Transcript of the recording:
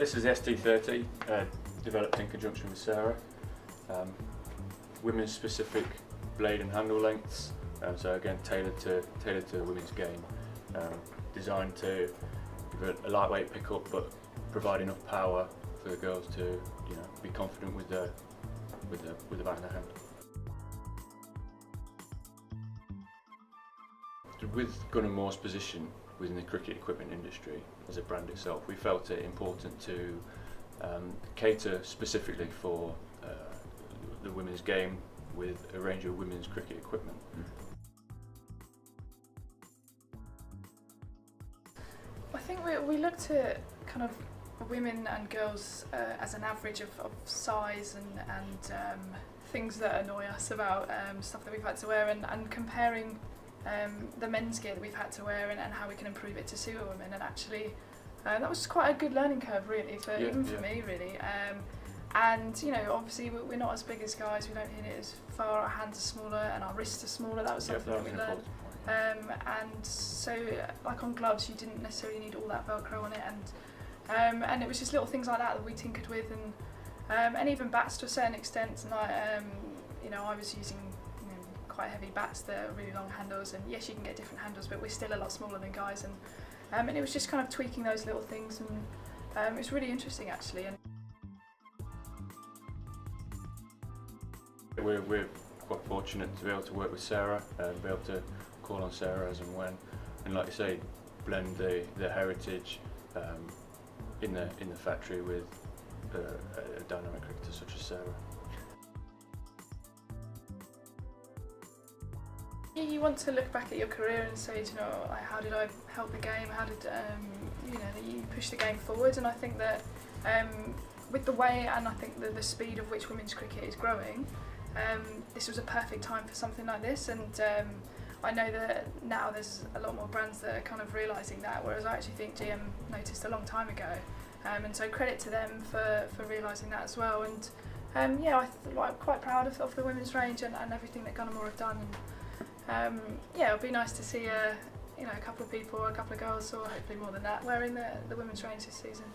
This is the ST30, developed in conjunction with Sarah. Women's specific blade and handle lengths, so again tailored to women's game. Designed to give a lightweight pickup but provide enough power for the girls to be confident with the bat in their hand. With Gunn and Moore's position within the cricket equipment industry as a brand itself, we felt it important to cater specifically for the women's game with a range of women's cricket equipment. I think we looked at kind of women and girls as an average of size and things that annoy us about stuff that we've had to wear, and comparing the men's gear that we've had to wear and how we can improve it to suit a woman. And actually that was quite a good learning curve really even for me really. And obviously we're not as big as guys, we don't hit it as far, our hands are smaller and our wrists are smaller. That was something that we learned. And so like on gloves you didn't necessarily need all that velcro on it, and it was just little things like that we tinkered with, and even bats to a certain extent. And I was using quite heavy bats that are really long handles, and yes you can get different handles but we're still a lot smaller than guys, and it was just kind of tweaking those little things, and it's really interesting actually. And we're quite fortunate to be able to work with Sarah, be able to call on Sarah as and when, and like you say, blend the heritage in the factory with a dynamic cricketer such as Sarah. You want to look back at your career and say, like, how did I help the game? How did you push the game forward? And I think that with the way and I think the speed of which women's cricket is growing, this was a perfect time for something like this. And I know that now there's a lot more brands that are kind of realising that, whereas I actually think GM noticed a long time ago. And so credit to them for realising that as well. And I'm quite proud of the women's range and everything that Gunn and Moore have done. And it'll be nice to see a couple of people, a couple of girls, or hopefully more than that, wearing the women's range this season.